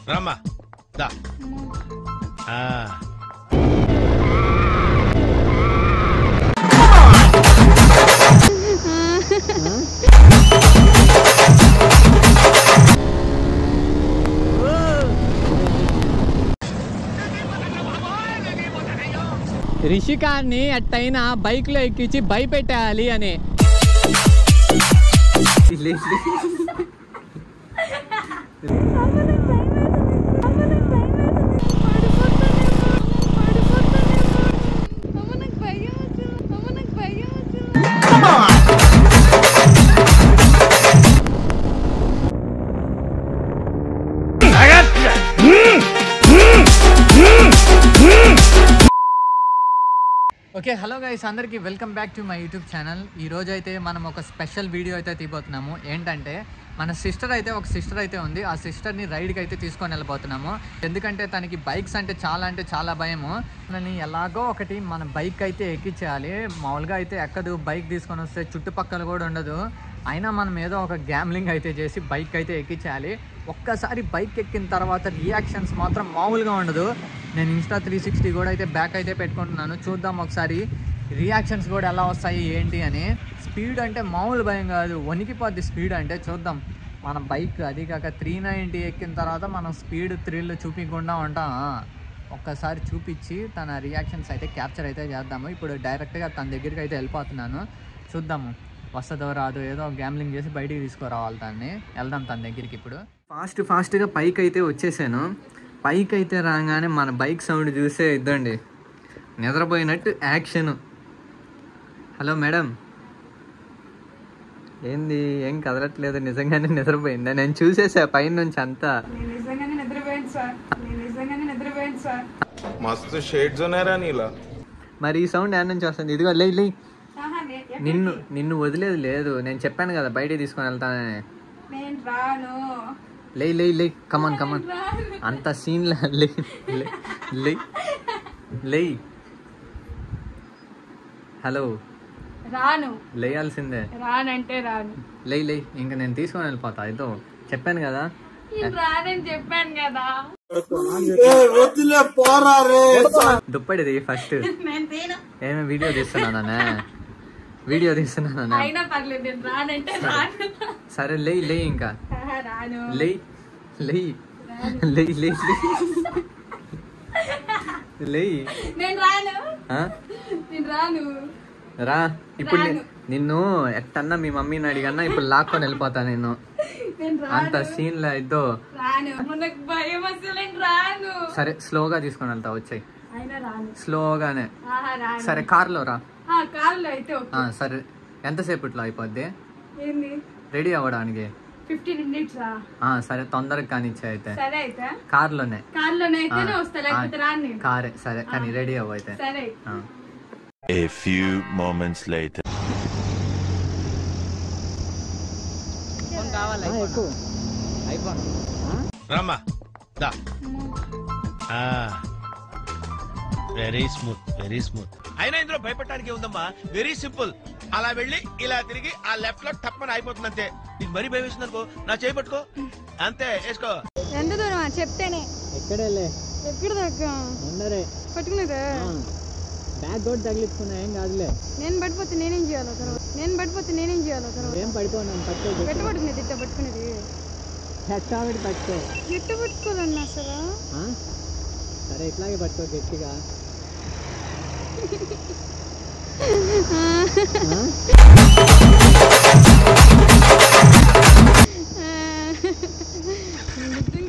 రామ్మా దా. రిషికాన్ని అట్టయినా బైక్ లో ఎక్కించి భయపెట్టాలి అని. ఓకే, హలో గైస్, అందరికీ welcome back to my YouTube channel. ఈరోజు అయితే మనం ఒక స్పెషల్ వీడియో అయితే తీయబోతున్నాము. ఏంటంటే మన సిస్టర్ అయితే ఉంది. ఆ సిస్టర్ని రైడ్కి అయితే తీసుకొని వెళ్ళిపోతున్నాము. ఎందుకంటే తనకి బైక్స్ అంటే చాలా భయము. తనని ఎలాగో ఒకటి మన బైక్ అయితే ఎక్కించేయాలి. మామూలుగా అయితే ఎక్కదు. బైక్ తీసుకొని వస్తే చుట్టుపక్కల కూడా ఉండదు. అయినా మనం ఏదో ఒక గ్యామ్లింగ్ అయితే చేసి బైక్ అయితే ఎక్కించేయాలి. ఒక్కసారి బైక్ ఎక్కిన తర్వాత రియాక్షన్స్ మాత్రం మామూలుగా ఉండదు. నేను ఇన్స్టా 360 కూడా అయితే బ్యాక్ అయితే పెట్టుకుంటున్నాను. చూద్దాం ఒకసారి రియాక్షన్స్ కూడా ఎలా వస్తాయి ఏంటి అని. స్పీడ్ అంటే మామూలు భయం కాదు, వణికిపోద్ది స్పీడ్ అంటే. చూద్దాం మన బైక్, అది కాక 390 ఎక్కిన తర్వాత మనం స్పీడ్ థ్రిల్ చూపించకుండా ఉంటాం. ఒక్కసారి చూపించి తన రియాక్షన్స్ అయితే క్యాప్చర్ అయితే చేద్దాము. ఇప్పుడు డైరెక్ట్గా తన దగ్గరికి అయితే వెళ్ళిపోతున్నాను. చూద్దాము వస్తుందో రాదు. ఏదో గ్యామ్లింగ్ చేసి బయటికి తీసుకురావాలి దాన్ని. వెళ్దాం తన దగ్గరికి. ఇప్పుడు ఫాస్ట్గా పైకి అయితే వచ్చేసాను. పైకి అయితే రాగానే మన బైక్ సౌండ్ చూసే ఇద్దండి నిద్రపోయినట్టు యాక్షన్. హలో మేడం, ఏంది ఏం కదలట్లేదు? నిజంగానే నిద్రపోయిందా? నేను చూసేసా పైన నుంచి అంతా. మస్తు షేడ్స్ ఉన్నారా నీలా. మరి ఈ సౌండ్ యాడ్ నుంచి వస్తుంది. ఇదిగో లే నిన్ను వదిలేదు లేదు. నేను చెప్పాను కదా బయటికి తీసుకొని వెళ్తానని. లే కమాన్ అంత సీన్ లే. హలో, రాను. లేయాల్సిందే. రానంటే రాను. లే ఇంకా నేను తీసుకొని వెళ్ళిపోతా. ఏదో చెప్పాను కదా. రానని చెప్పాను కదా. దుప్పటిది ఫస్ట్. ఏమో వీడియో తీస్తున్నానా? అయినా పర్లేదు, నేను రానంటే రాను. సరే లే ఇంకా రాను. లే నేను రాను. రా. ఇప్పుడు నిన్ను ఎట్టన్నా మీ మమ్మీని అడిగన్నా ఇప్పుడు లాక్కొని వెళ్ళిపోతా నేను. అంత సీన్ లా ఇద్దో. సరే స్లోగా తీసుకొని వెళ్తా. వచ్చాయి స్లోగానే. సరే కార్లో రా. సరే ఎంతసేపట్లో అయిపోద్ది రెడీ అవ్వడానికి? 15 minutes. సరే తొందరగా కానిచ్చే అయితే. కార్లోనే కారే. సరే కానీ రెడీ అవ్వ అయితే. A few moments later. రామ్మా దా. Very smooth. అయినా ఇందులో భయపడటానికి ఉందమ్మా. Very simple. అలా వెళ్ళి ఇలా తిరిగి ఆ లెఫ్ట్ లో టప్పని అయిపోతుంది అంతే. నీకు మరీ భయం వేసింది అనుకో, నా చేయి పట్టుకో అంతే. వేసుకో. ఎంత దూరం చెప్తేనే. ఎక్కడలే ఎక్కడ దాకా పట్టుకునేదా? బ్యాగ్ కూడా తగిలించుకున్నా ఏం కాదులే. నేను పడిపోతే నేనేం చేయాలో తర్వాత? ఏం పడిపోయినాను పట్టుకో. ఎట్ట పట్టుకునేది? ఇట్ట పట్టుకునేది పట్టుకో. ఎట్ట పట్టుకోవాలన్నా అసలు? సరే ఇట్లాగే పట్టుకో గట్టిగా.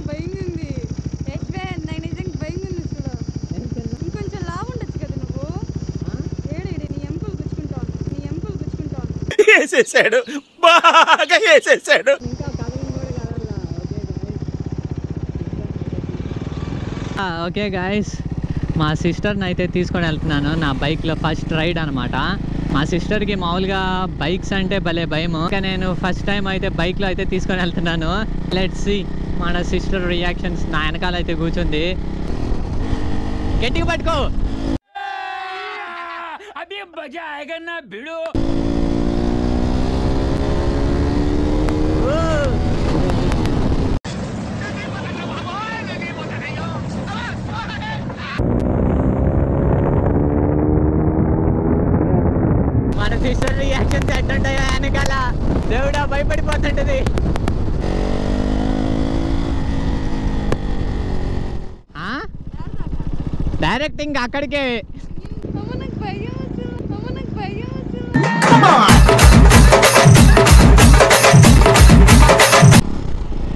భయం ఉంది. నాకు నిజంగా భయం ఉంది అసలు. ఇంకొంచెం లావు ఉండొచ్చు కదా నువ్వు. ఏడు నీ ఎంపులు గుచ్చుకుంటావు. వేసేసాడు, బాగా వేసేసాడు. ఇంకా కదలని కూడా కదలా. ఓకే గాయస్, మా సిస్టర్ని అయితే తీసుకొని వెళ్తున్నాను నా బైక్లో. ఫస్ట్ రైడ్ అనమాట. మా సిస్టర్కి మామూలుగా బైక్స్ అంటే భలే భయము. ఇంకా నేను ఫస్ట్ టైం అయితే బైక్లో అయితే తీసుకొని వెళ్తున్నాను. లెట్స్ సీ మన సిస్టర్ రియాక్షన్స్. నా వెనకాల అయితే కూర్చుంది. గట్టిగా పట్టుకో. అదే మజా ఆయేగా నా భిడు. దేవుడా భయపడిపోతుంటది. డైరెక్ట్ ఇంకా అక్కడికే.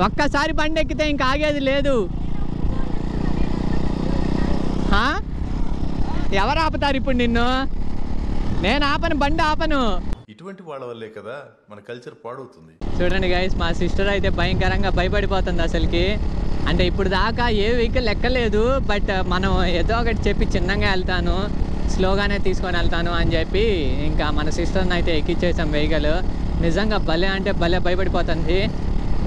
ఒక్కసారి బండి ఎక్కితే ఇంకా ఆగేది లేదు. ఎవరు ఆపుతారు ఇప్పుడు నిన్ను? నేను ఆపను, బండి ఆపను. ఇటువంటి వాళ్ళ వల్లే కదా మన కల్చర్ పాడవుతుంది. చూడండి గైస్, మా సిస్టర్ అయితే భయంకరంగా భయపడిపోతుంది అసలుకి. అంటే ఇప్పుడు దాకా ఏ వెహికల్ ఎక్కలేదు, బట్ మనం ఏదో ఒకటి చెప్పి చిన్నగా వెళ్తాను, స్లోగానే తీసుకొని వెళ్తాను అని చెప్పి ఇంకా మన సిస్టర్ని అయితే ఎక్కిచ్చేసాం వెహికల్. నిజంగా భలే అంటే భలే భయపడిపోతుంది.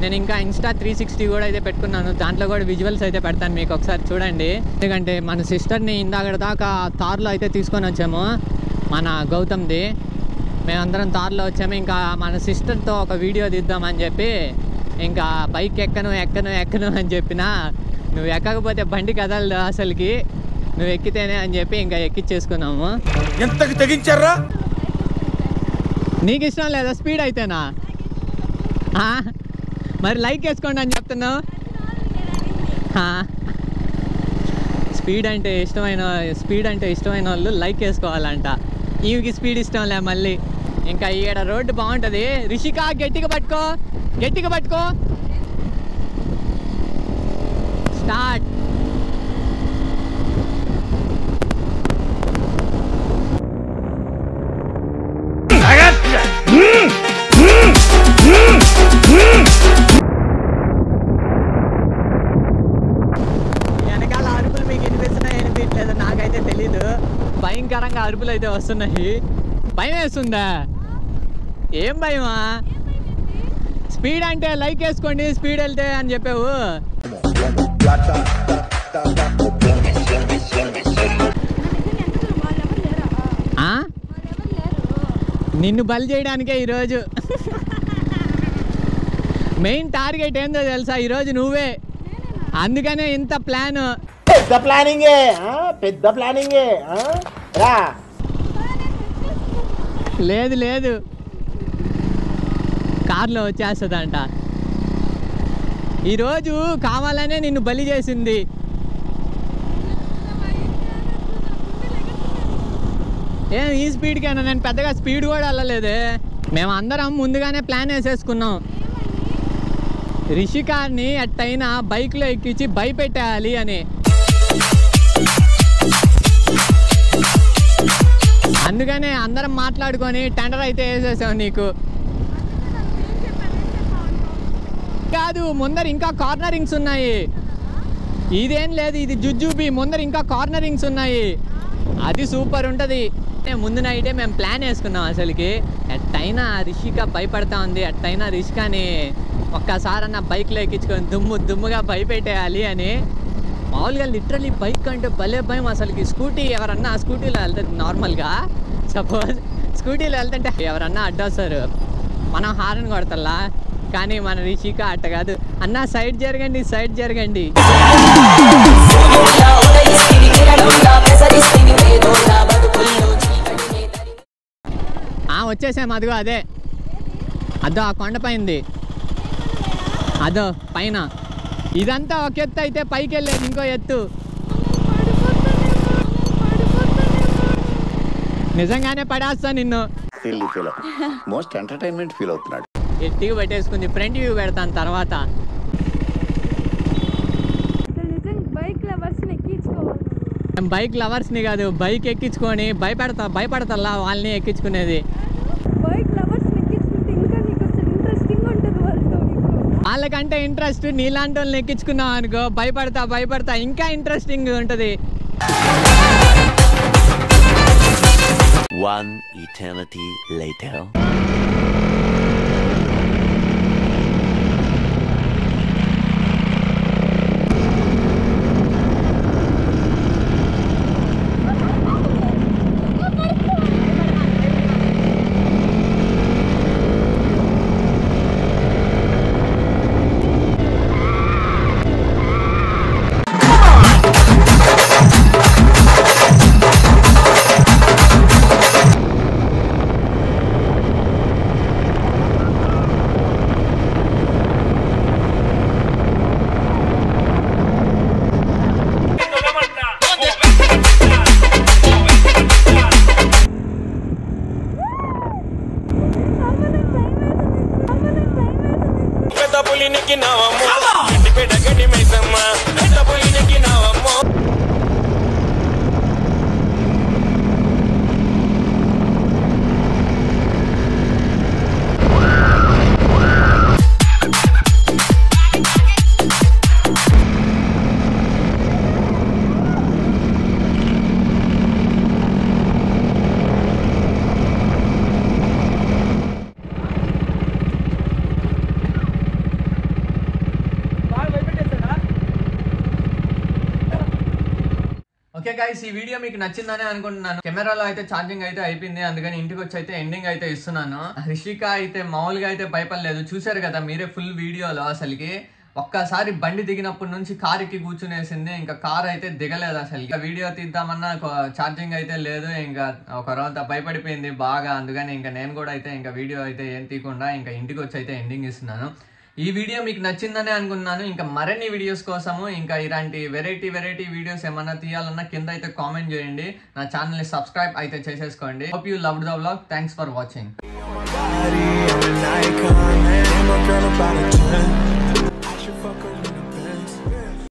నేను ఇంకా ఇన్స్టా 360 కూడా అయితే పెట్టుకున్నాను, దాంట్లో కూడా విజువల్స్ అయితే పెడతాను మీకు, ఒకసారి చూడండి. ఎందుకంటే మన సిస్టర్ని ఇందాక దాకా తార్లో అయితే తీసుకొని వచ్చాము, మన గౌతమ్ది. మేమందరం తార్లో వచ్చాము. ఇంకా మన సిస్టర్తో ఒక వీడియో తీద్దామని చెప్పి ఇంకా బైక్ ఎక్కను అని చెప్పినా, నువ్వు ఎక్కకపోతే బండి కదలదు అసలుకి, నువ్వు ఎక్కితేనే అని చెప్పి ఇంకా ఎక్కిచ్చేసుకున్నాము. ఎంతకు తెగించారా? నీకు ఇష్టం లేదా స్పీడ్ అయితేనా? మరి లైక్ వేసుకోండి అని చెప్తున్నావు. స్పీడ్ అంటే ఇష్టమైన వాళ్ళు లైక్ వేసుకోవాలంట. ఈవికి స్పీడ్ ఇష్టంలే మళ్ళీ. ఇంకా ఈడ రోడ్డు బాగుంటుంది. రిషిక గట్టిగా పట్టుకో స్టార్ట్. వెనకాల అరుపులు మీకు వినిపిస్తున్నాయో నాకైతే తెలీదు. భయంకరంగా అరుపులు అయితే వస్తున్నాయి. భయం వేస్తుందా? ఏం భయమా? స్పీడ్ అంటే లైక్ వేసుకోండి స్పీడ్ వెళ్తే అని చెప్పావు. నిన్ను బలి చేయడానికే ఈరోజు మెయిన్ టార్గెట్ ఏందో తెలుసా? ఈరోజు నువ్వే, అందుకనే ఇంత ప్లాన్. పెద్ద ప్లానింగే లేదు కార్లో వచ్చేస్తుందంట. ఈరోజు కావాలనే నిన్ను బలి చేసింది. ఏం ఈ స్పీడ్కైనా? నేను పెద్దగా స్పీడ్ కూడా వెళ్ళలేదే. మేము అందరం ముందుగానే ప్లాన్ వేసేసుకున్నాం, రిషికాని అట్టయినా బైక్లో ఎక్కించి భయపెట్టాలి అని. అందుకనే అందరం మాట్లాడుకొని టెండర్ అయితే వేసేసాం నీకు. కాదు, ముందర ఇంకా కార్నరింగ్స్ ఉన్నాయి. ఇదేం లేదు, ఇది జుజుబి. ముందర ఇంకా కార్నరింగ్స్ ఉన్నాయి, అది సూపర్ ఉంటుంది. ముందు నైటే మేము ప్లాన్ వేసుకున్నాం అసలుకి. ఎట్టయినా రిషిక భయపడతా ఉంది, ఎట్టయినా రిషికాని ఒక్కసారన్నా బైక్లో ఎక్కించుకొని దుమ్ముగా భయపెట్టేయాలి అని. మామూలుగా లిటరలీ బైక్ అంటే భలే భయం అసలుకి. స్కూటీ ఎవరన్నా స్కూటీలో వెళ్తుంది నార్మల్గా, సపోజ్ స్కూటీలో వెళ్తుంటే ఎవరన్నా అడ్డొస్తారు, మనం హారన్ కొడతల్లా. కానీ మన రిషిక అట్ట కాదు. అన్న సైడ్ జరగండి. వచ్చేసాము. అదిగో అదో ఆ కొండపైంది, అదో పైన. ఇదంతా ఒక ఎత్తు అయితే పైకి వెళ్ళేది ఇంకో ఎత్తు. నిజంగానే పడేస్తా నిన్ను. మోస్ట్ ఎంటర్టైన్మెంట్ ఫీల్ అవుతున్నాడు. ఎట్టిగా పెట్టేసుకుంది. ఫ్రంట్ వ్యూ పెడతాను తర్వాత. బైక్ లవర్స్ని కాదు, బైక్ ఎక్కించుకొని భయపడతల్లా వాళ్ళని ఎక్కించుకునేది. వాళ్ళకంటే ఇంట్రెస్ట్ నీలాంటి వాళ్ళని ఎక్కించుకున్నావు అనుకో, భయపడతా ఇంకా ఇంట్రెస్టింగ్ ఉంటుంది. One eternity later. Okay guys, ఈ వీడియో మీకు నచ్చిందని అనుకుంటున్నాను. కెమెరాలో అయితే ఛార్జింగ్ అయితే అయిపోయింది, అందుకని ఇంటికి వచ్చి అయితే ఎండింగ్ అయితే ఇస్తున్నాను. రిషిక అయితే మామూలుగా అయితే భయపడలేదు, చూసారు కదా మీరే ఫుల్ వీడియోలో. అసలుకి ఒక్కసారి బండి దిగినప్పటి నుంచి కారుకి కూర్చునేసింది, ఇంకా కార్ అయితే దిగలేదు అసలు. ఇంకా వీడియో తీద్దామన్నా ఛార్జింగ్ అయితే లేదు, ఇంకా ఒక రోజంతా భయపడిపోయింది బాగా. అందుకని ఇంకా నేను కూడా అయితే ఇంకా వీడియో అయితే ఏం తీయకుండా ఇంకా ఇంటికి వచ్చి అయితే ఎండింగ్ ఇస్తున్నాను. ఈ వీడియో మీకు నచ్చిందనే అనుకున్నాను. ఇంకా మరిన్ని వీడియోస్ కోసము ఇంకా ఇలాంటి వెరైటీ వీడియోస్ ఏమన్నా తీయాలన్నా కింద అయితే కామెంట్ చేయండి. నా ఛానల్ ని సబ్స్క్రైబ్ అయితే చేసేసుకోండి. Hope you loved the vlog. Thanks for watching.